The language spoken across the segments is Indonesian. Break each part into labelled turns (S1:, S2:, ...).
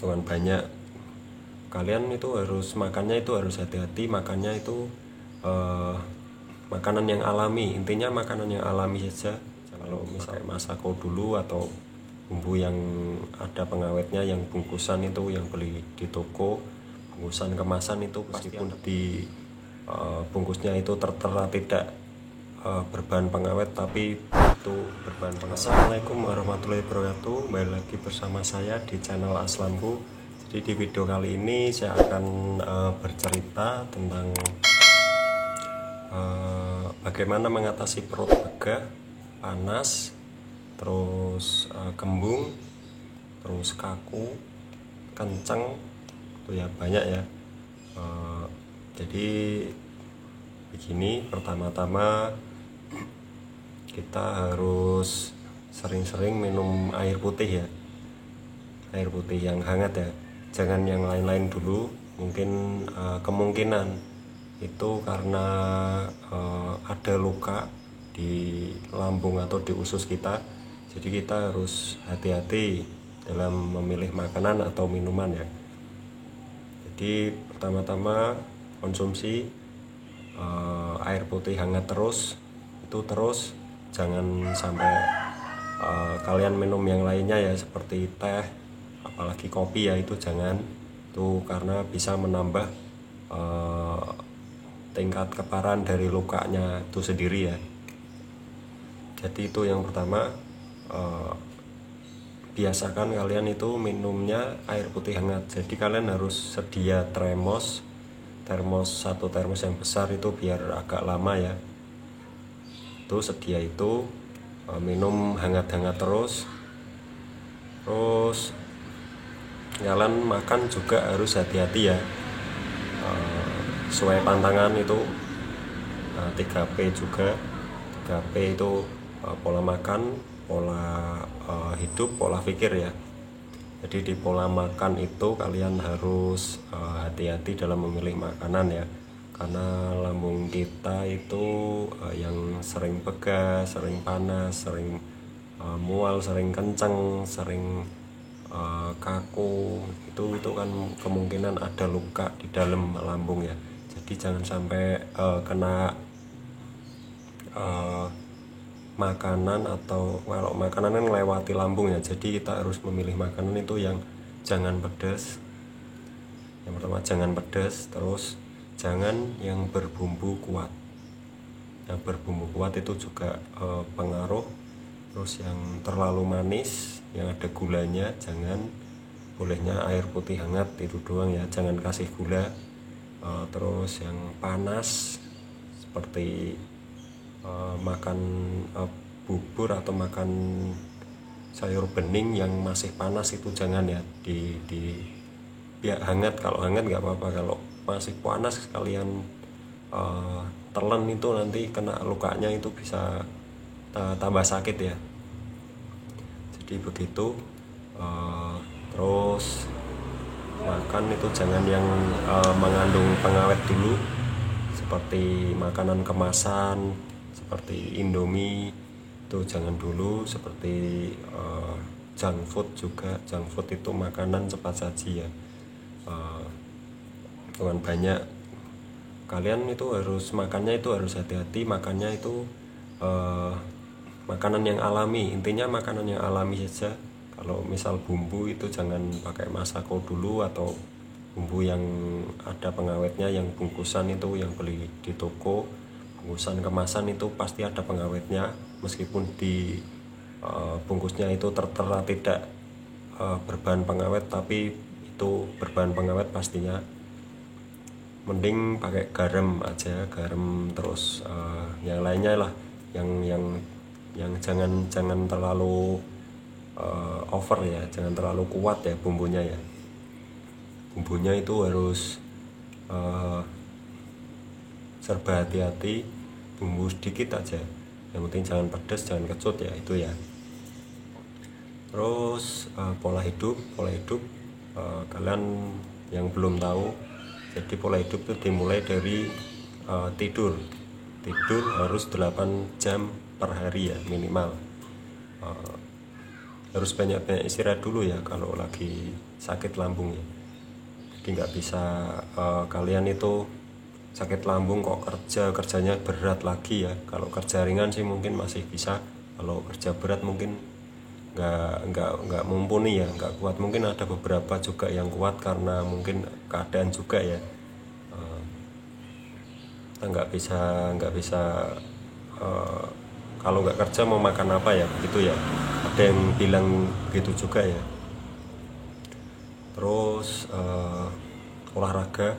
S1: dengan banyak. Kalian itu harus makannya itu harus hati-hati, makannya itu makanan yang alami, intinya makanan yang alami saja. Kalau misalnya masako dulu atau bumbu yang ada pengawetnya, yang bungkusan itu yang beli di toko, bungkusan kemasan itu meskipun di bungkusnya itu tertera tidak berbahan pengawet, tapi itu berbahan pengawet. Assalamualaikum warahmatullahi wabarakatuh. Kembali lagi bersama saya di channel Aslamku. Jadi di video kali ini saya akan bercerita tentang bagaimana mengatasi perut begah, panas, terus kembung, terus kaku, kenceng, itu ya banyak ya. Jadi begini, pertama-tama kita harus sering-sering minum air putih ya, air putih yang hangat ya, jangan yang lain-lain dulu. Mungkin kemungkinan itu karena ada luka di lambung atau di usus kita, jadi kita harus hati-hati dalam memilih makanan atau minuman ya. Jadi pertama-tama konsumsi air putih hangat terus, itu terus, jangan sampai kalian minum yang lainnya ya, seperti teh, apalagi kopi ya, itu jangan, itu karena bisa menambah tingkat keparahan dari lukanya itu sendiri ya. Jadi itu yang pertama, biasakan kalian itu minumnya air putih hangat. Jadi kalian harus sedia termos, satu termos yang besar itu biar agak lama ya. Itu sedia itu, minum hangat-hangat terus. Terus kalian makan juga harus hati-hati ya, sesuai pantangan itu 3P juga. 3P itu pola makan, pola hidup, pola pikir ya. Jadi di pola makan itu kalian harus hati-hati dalam memilih makanan ya, karena lambung kita itu yang sering begah, sering panas, sering mual, sering kenceng, sering kaku, itu kan kemungkinan ada luka di dalam lambung ya. Jadi jangan sampai kena makanan, atau kalau makanan kan melewati lambung ya, jadi kita harus memilih makanan itu yang jangan pedas. Yang pertama jangan pedas, terus jangan yang berbumbu kuat. Yang berbumbu kuat itu juga pengaruh. Terus yang terlalu manis, yang ada gulanya jangan, bolehnya air putih hangat itu doang ya, jangan kasih gula. Terus yang panas seperti makan bubur atau makan sayur bening yang masih panas itu jangan ya, di ya hangat. Kalau hangat nggak apa-apa, kalau masih panas kalian telan itu nanti kena lukanya, itu bisa tambah sakit ya. Jadi begitu. Terus makan itu jangan yang mengandung pengawet dulu, seperti makanan kemasan seperti Indomie itu jangan dulu, seperti junk food juga. Junk food itu makanan cepat saji ya, dengan banyak. Kalian itu harus makannya itu harus hati-hati, makannya itu makanan yang alami, intinya makanan yang alami saja. Kalau misal bumbu itu jangan pakai masako dulu, atau bumbu yang ada pengawetnya, yang bungkusan itu yang beli di toko, bungkusan kemasan itu pasti ada pengawetnya, meskipun di bungkusnya itu tertera tidak berbahan pengawet, tapi itu berbahan pengawet pastinya. Mending pakai garam aja, garam, terus yang lainnya lah, yang jangan terlalu over ya, jangan terlalu kuat ya bumbunya ya. Bumbunya itu harus serba hati-hati, bumbu sedikit aja, yang penting jangan pedas, jangan kecut ya, itu ya. Terus pola hidup kalian yang belum tahu, jadi pola hidup itu dimulai dari tidur harus 8 jam per hari ya minimal. Harus banyak-banyak istirahat dulu ya kalau lagi sakit lambung ya. Jadi nggak bisa kalian itu sakit lambung kok kerjanya berat lagi ya. Kalau kerja ringan sih mungkin masih bisa, kalau kerja berat mungkin nggak mumpuni ya, nggak kuat. Mungkin ada beberapa juga yang kuat karena mungkin keadaan juga ya. Kita nggak bisa kalau nggak kerja mau makan apa ya, begitu ya, ada yang bilang gitu juga ya. Terus olahraga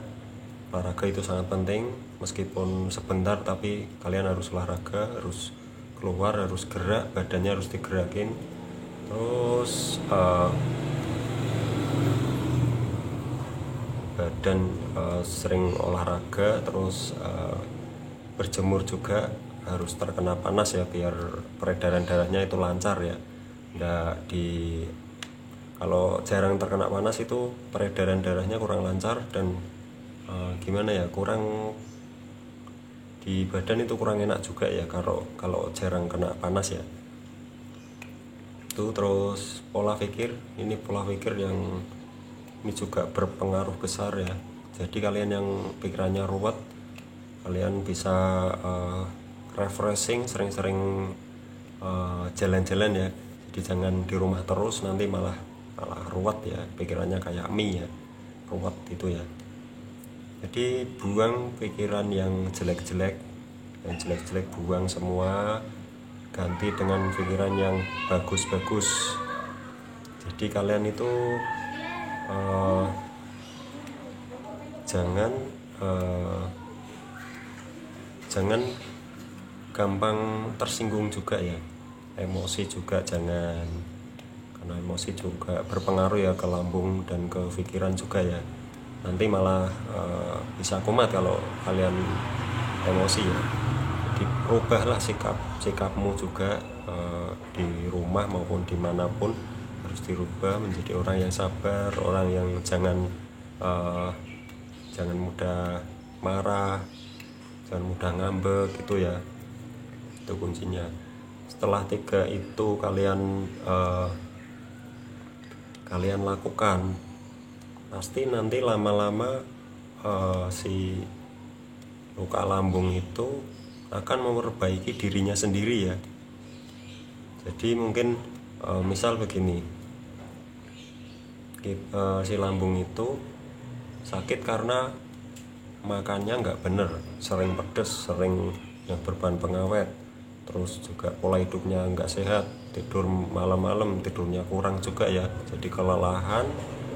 S1: itu sangat penting, meskipun sebentar tapi kalian harus olahraga, harus keluar, harus gerak, badannya harus digerakin. Terus badan sering olahraga, terus berjemur juga, harus terkena panas ya biar peredaran darahnya itu lancar ya. Kalau jarang terkena panas itu peredaran darahnya kurang lancar dan gimana ya, kurang di badan itu kurang enak juga ya kalau jarang kena panas ya. Itu terus pola pikir yang ini juga berpengaruh besar ya. Jadi kalian yang pikirannya ruwet, kalian bisa refreshing, sering-sering jalan-jalan ya. Jadi jangan di rumah terus, nanti malah ruwet ya, pikirannya kayak mie ya, ruwet itu ya. Jadi buang pikiran yang jelek-jelek buang semua, ganti dengan pikiran yang bagus-bagus. Jadi kalian itu jangan gampang tersinggung juga ya. Emosi juga jangan, karena emosi juga berpengaruh ya ke lambung dan ke pikiran juga ya. Nanti malah bisa kumat kalau kalian emosi ya. Jadi rubahlah sikapmu juga di rumah maupun dimanapun, harus dirubah menjadi orang yang sabar, orang yang jangan mudah marah, jangan mudah ngambek gitu ya. Itu kuncinya. Setelah 3 itu kalian lakukan, pasti nanti lama-lama si luka lambung itu akan memperbaiki dirinya sendiri ya. Jadi mungkin misal begini, si lambung itu sakit karena makannya nggak bener, sering pedes, sering yang berbahan pengawet, terus juga pola hidupnya nggak sehat, tidur malam-malam tidurnya kurang juga ya. Jadi kelelahan,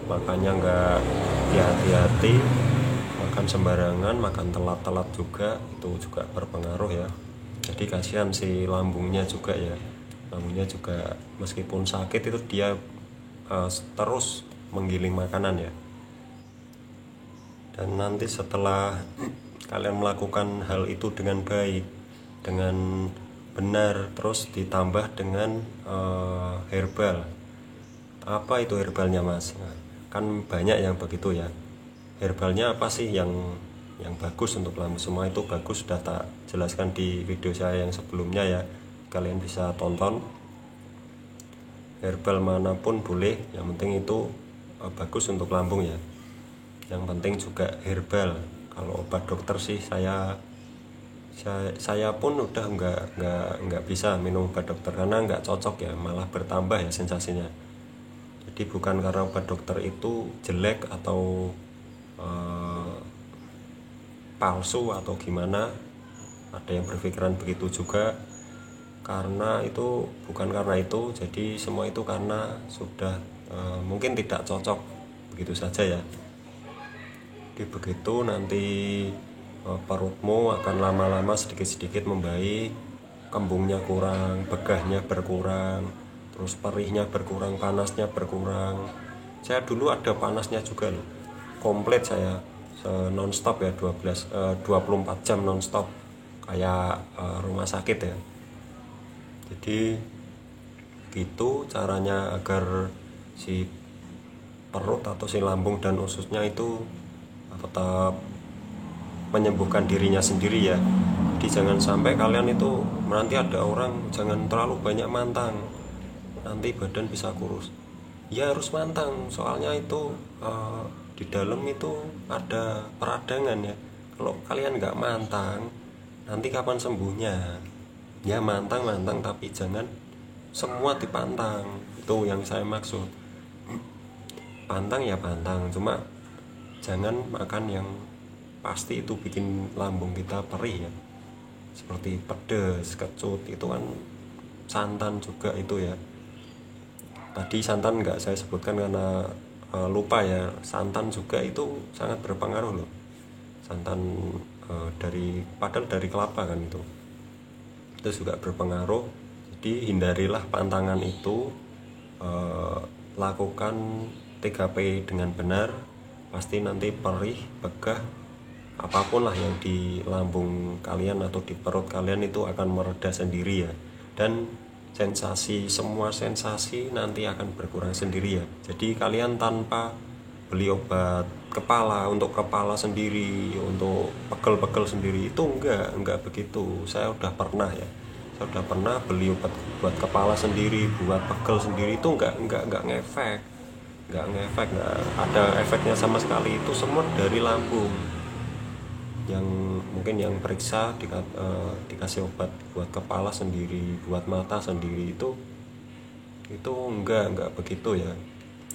S1: makannya nggak hati-hati, makan sembarangan, makan telat-telat juga, itu juga berpengaruh ya. Jadi kasihan si lambungnya juga ya. Lambungnya juga meskipun sakit itu dia terus menggiling makanan ya. Dan nanti setelah kalian melakukan hal itu dengan baik, dengan benar, terus ditambah dengan herbal. Apa itu herbalnya mas? Nah, kan banyak yang begitu ya. Herbalnya apa sih yang bagus untuk lambung? Semua itu bagus, sudah tak jelaskan di video saya yang sebelumnya ya, kalian bisa tonton. Herbal manapun boleh, yang penting itu bagus untuk lambung ya. Yang penting juga herbal. Kalau obat dokter sih saya pun udah nggak bisa minum obat dokter karena nggak cocok ya, malah bertambah ya sensasinya. Jadi bukan karena obat dokter itu jelek atau palsu atau gimana, ada yang berpikiran begitu juga, karena itu bukan karena itu. Jadi semua itu karena sudah mungkin tidak cocok begitu saja ya. Jadi begitu nanti perutmu akan lama-lama sedikit-sedikit membaik, kembungnya kurang, begahnya berkurang, terus perihnya berkurang, panasnya berkurang. Saya dulu ada panasnya juga loh, komplit saya non-stop ya, 24 jam non-stop kayak rumah sakit ya. Jadi gitu caranya agar si perut atau si lambung dan ususnya itu tetap menyembuhkan dirinya sendiri ya. Jadi jangan sampai kalian itu, nanti ada orang jangan terlalu banyak mantang, nanti badan bisa kurus. Ya harus mantang, soalnya itu di dalam itu ada peradangan ya. Kalau kalian nggak mantang, nanti kapan sembuhnya? Ya mantang mantang, tapi jangan semua dipantang. Itu yang saya maksud. Pantang ya pantang, cuma jangan makan yang pasti itu bikin lambung kita perih ya. Seperti pedas, kecut, itu kan santan juga itu ya. Tadi santan nggak saya sebutkan karena lupa ya. Santan juga itu sangat berpengaruh loh. Santan padahal dari kelapa kan itu juga berpengaruh. Jadi hindarilah pantangan itu. Lakukan 3P dengan benar, pasti nanti perih, begah, apapun lah yang di lambung kalian atau di perut kalian itu akan mereda sendiri ya. Dan semua sensasi nanti akan berkurang sendiri ya. Jadi kalian tanpa beli obat kepala untuk kepala sendiri, untuk pegel-pegel sendiri, itu enggak begitu. Saya udah pernah ya, saya udah pernah beli obat buat kepala sendiri, buat pegel sendiri, itu enggak ngefek, nggak ada efeknya sama sekali. Itu semua dari lambung. Yang mungkin yang periksa dikasih obat buat kepala sendiri, buat mata sendiri, itu enggak begitu ya.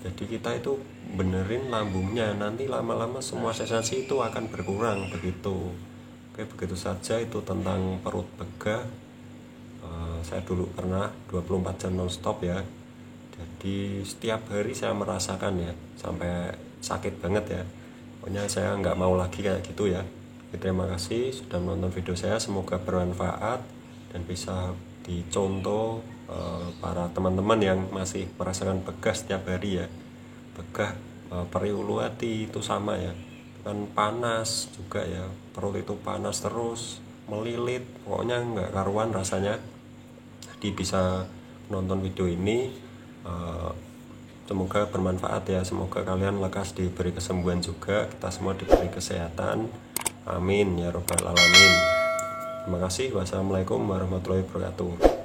S1: Jadi kita itu benerin lambungnya, nanti lama-lama semua sensasi itu akan berkurang begitu. Oke, begitu saja itu tentang perut begah. Saya dulu pernah 24 jam nonstop ya. Jadi setiap hari saya merasakan ya, sampai sakit banget ya. Pokoknya saya nggak mau lagi kayak gitu ya. Terima kasih sudah menonton video saya, semoga bermanfaat dan bisa dicontoh para teman-teman yang masih merasakan begah setiap hari ya. Begah perih ulu hati itu sama ya, kan panas juga ya, perut itu panas terus, melilit, pokoknya nggak karuan rasanya. Jadi bisa nonton video ini, semoga bermanfaat ya, semoga kalian lekas diberi kesembuhan juga, kita semua diberi kesehatan, amin ya robbal alamin. Terima kasih. Wassalamualaikum warahmatullahi wabarakatuh.